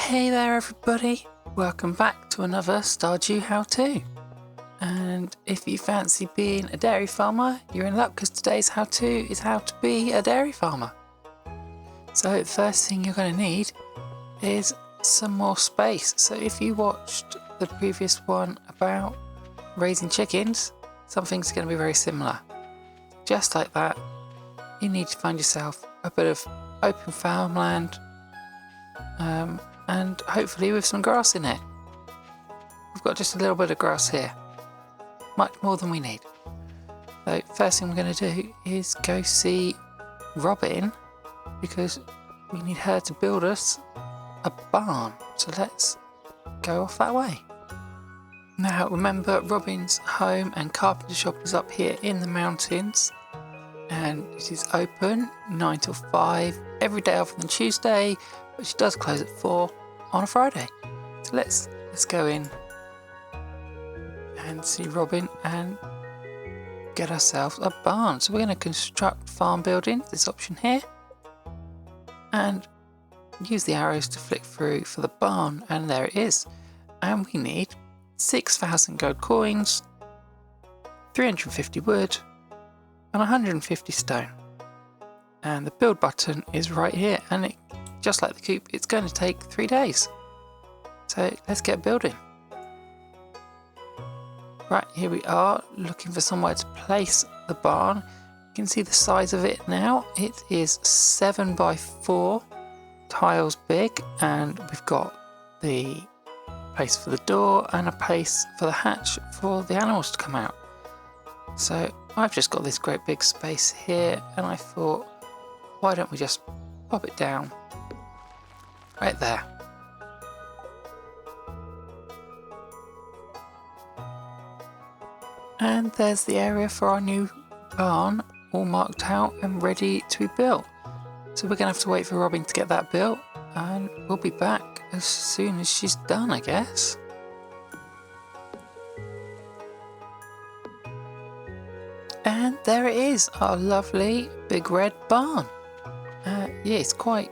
Hey there everybody, welcome back to another Stardew How To. And if you fancy being a dairy farmer, you're in luck because today's how to is how to be a dairy farmer. So the first thing you're going to need is some more space. So if you watched the previous one about raising chickens, something's going to be very similar. Just like that, you need to find yourself a bit of open farmland and hopefully with some grass in it. We've got just a little bit of grass here, much more than we need. So first thing we're going to do is go see Robin because we need her to build us a barn. So let's go off that way. Now remember, Robin's home and carpenter shop is up here in the mountains, and it is open 9 till 5 every day other than Tuesday, but she does close at 4 on a Friday. So let's go in and see Robin and get ourselves a barn. So we're going to construct farm building, this option here, and use the arrows to flick through for the barn, and there it is. And we need 6,000 gold coins, 350 wood, and 150 stone. And the build button is right here, and it, just like the coop, it's going to take 3 days. So let's get building. Right, here we are, looking for somewhere to place the barn. You can see the size of it now. It is 7 by 4 tiles big, and we've got the place for the door and a place for the hatch for the animals to come out. So I've just got this great big space here, and I thought, why don't we just pop it down right there. And there's the area for our new barn, all marked out and ready to be built. So we're going to have to wait for Robin to get that built, and we'll be back as soon as she's done, I guess. And there it is, our lovely big red barn. Yeah, it's quite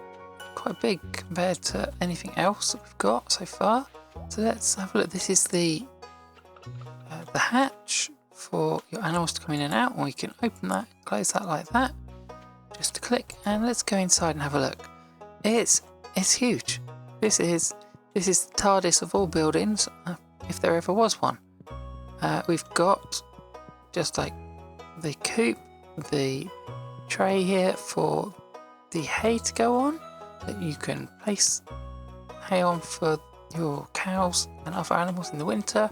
big compared to anything else that we've got so far. So let's have a look. This is the hatch for your animals to come in and out, and we can open that, close that like that. Just a click, and let's go inside and have a look. It's huge. This is the TARDIS of all buildings, if there ever was one. We've got, just like the coop, the tray here for the hay to go on, that you can place hay on for your cows and other animals in the winter,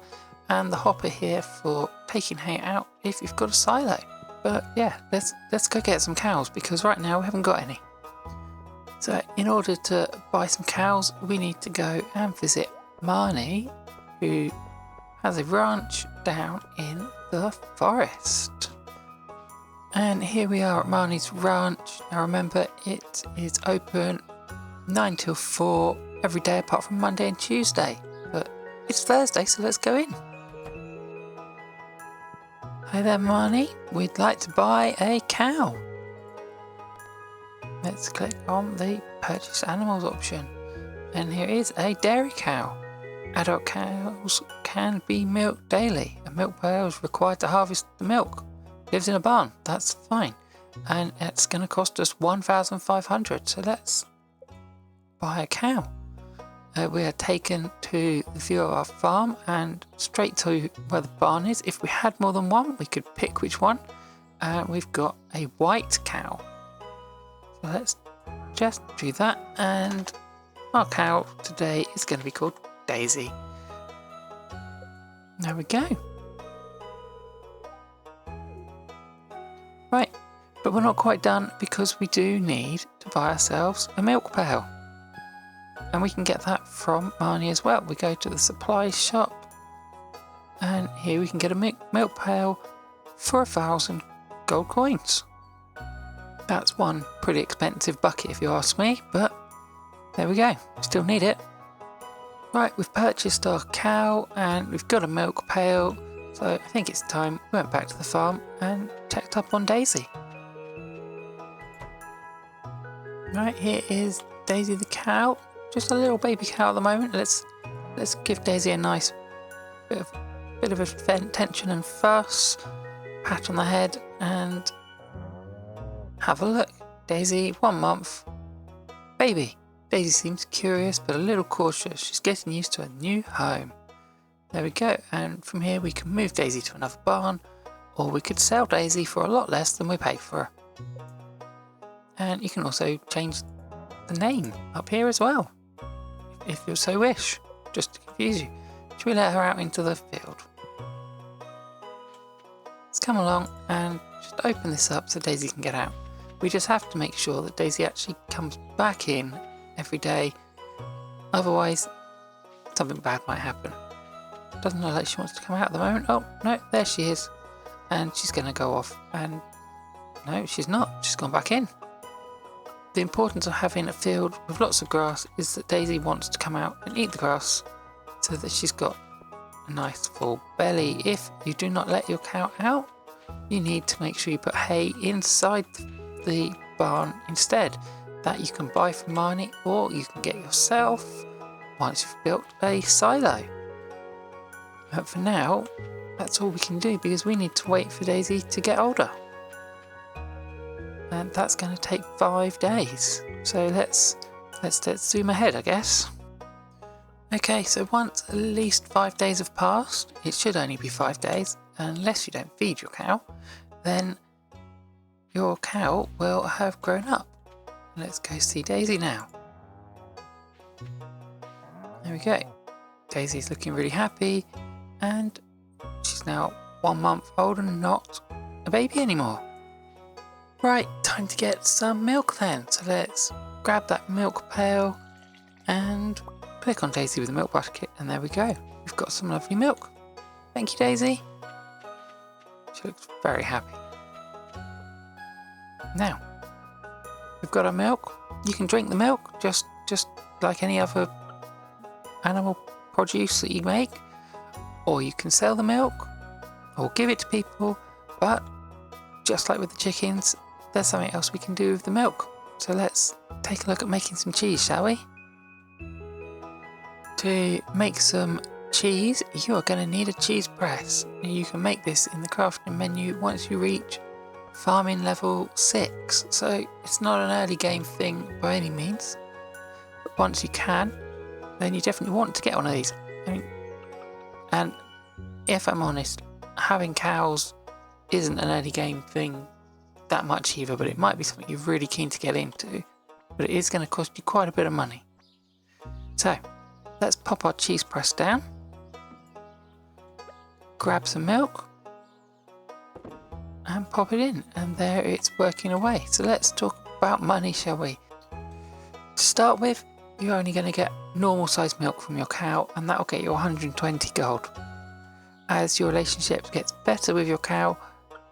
and the hopper here for taking hay out if you've got a silo. But yeah, let's go get some cows, because right now we haven't got any. So in order to buy some cows, we need to go and visit Marnie, who has a ranch down in the forest. And here we are at Marnie's ranch. Now remember, it is open 9 till 4 every day apart from Monday and Tuesday. But it's Thursday, so let's go in. Hi there, Marnie. We'd like to buy a cow. Let's click on the purchase animals option. And here is a dairy cow. Adult cows can be milked daily. A milk pail is required to harvest the milk. Lives in a barn, that's fine. And it's going to cost us 1,500. So let's buy a cow. We are taken to the view of our farm and straight to where the barn is. If we had more than one, we could pick which one. We've got a white cow. So let's just do that. And our cow today is going to be called Daisy. There we go. Right, but we're not quite done, because we do need to buy ourselves a milk pail. And we can get that from Marnie as well. We go to the supply shop, and here we can get a milk pail for 1,000 gold coins. That's one pretty expensive bucket if you ask me, but there we go, still need it. Right, we've purchased our cow and we've got a milk pail, so I think it's time we went back to the farm and checked up on Daisy. Right, here is Daisy the cow. just a little baby cow at the moment. Let's give Daisy a nice bit of attention and fuss, pat on the head, and have a look. Daisy, 1 month, baby. Daisy seems curious but a little cautious. She's getting used to a new home. There we go, and from here we can move Daisy to another barn, or we could sell Daisy for a lot less than we paid for her. And you can also change the name up here as well, if you so wish, just to confuse you. Should we let her out into the field? Let's come along and just open this up so Daisy can get out. We just have to make sure that Daisy actually comes back in every day, otherwise something bad might happen. Doesn't look like she wants to come out at the moment. Oh no, there she is, and she's going to go off, and no, she's not, she's gone back in. The importance of having a field with lots of grass is that Daisy wants to come out and eat the grass so that she's got a nice full belly. If you do not let your cow out, you need to make sure you put hay inside the barn instead. That you can buy from Marnie, or you can get yourself once you've built a silo. But for now, that's all we can do because we need to wait for Daisy to get older. And that's going to take 5 days. So let's zoom ahead, I guess. Okay, so once at least 5 days have passed, it should only be 5 days, unless you don't feed your cow, then your cow will have grown up. Let's go see Daisy now. There we go. Daisy's looking really happy, and she's now 1 month old and not a baby anymore. Right, time to get some milk then. So let's grab that milk pail and click on Daisy with the milk bucket, and there we go. We've got some lovely milk. Thank you, Daisy. She looks very happy. Now, we've got our milk. You can drink the milk just like any other animal produce that you make, or you can sell the milk or give it to people, but just like with the chickens, there's something else we can do with the milk. So let's take a look at making some cheese, shall we? To make some cheese, you are going to need a cheese press. You can make this in the crafting menu once you reach farming level 6, so it's not an early game thing by any means, but once you can, then you definitely want to get one of these. And if I'm honest, having cows isn't an early game thing that much either, but it might be something you're really keen to get into, but it is going to cost you quite a bit of money. So let's pop our cheese press down, grab some milk and pop it in, and there it's working away. So let's talk about money, shall we? To start with, you're only going to get normal sized milk from your cow, and that will get you 120 gold. As your relationship gets better with your cow,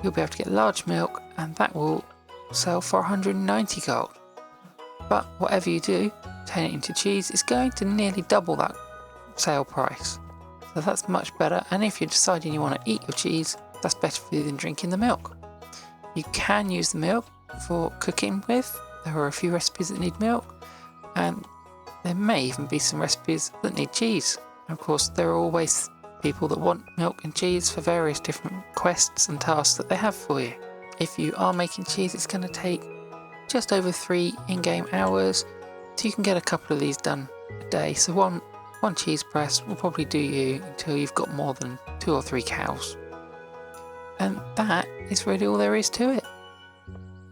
you'll be able to get large milk, and that will sell for 190 gold. But whatever you do, turn it into cheese, is going to nearly double that sale price. So that's much better, and if you're deciding you want to eat your cheese, that's better for you than drinking the milk. You can use the milk for cooking with. There are a few recipes that need milk, and there may even be some recipes that need cheese. And of course, there are always people that want milk and cheese for various different quests and tasks that they have for you. If you are making cheese, it's going to take just over 3 in-game hours, so you can get a couple of these done a day. So one cheese press will probably do you until you've got more than 2 or 3 cows. And that is really all there is to it.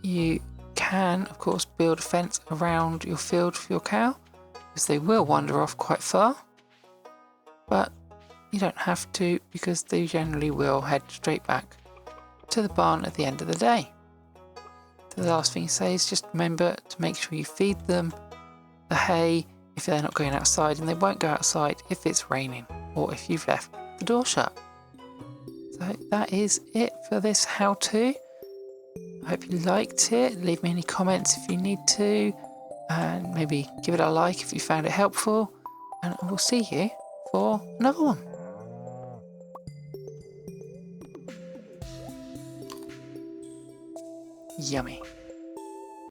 You can, of course, build a fence around your field for your cow, because they will wander off quite far. But you don't have to, because they generally will head straight back to the barn at the end of the day. So the last thing you say is just remember to make sure you feed them the hay if they're not going outside, and they won't go outside if it's raining or if you've left the door shut. So that is it for this how-to. I hope you liked it. Leave me any comments if you need to, and maybe give it a like if you found it helpful, and I will see you for another one. Yummy.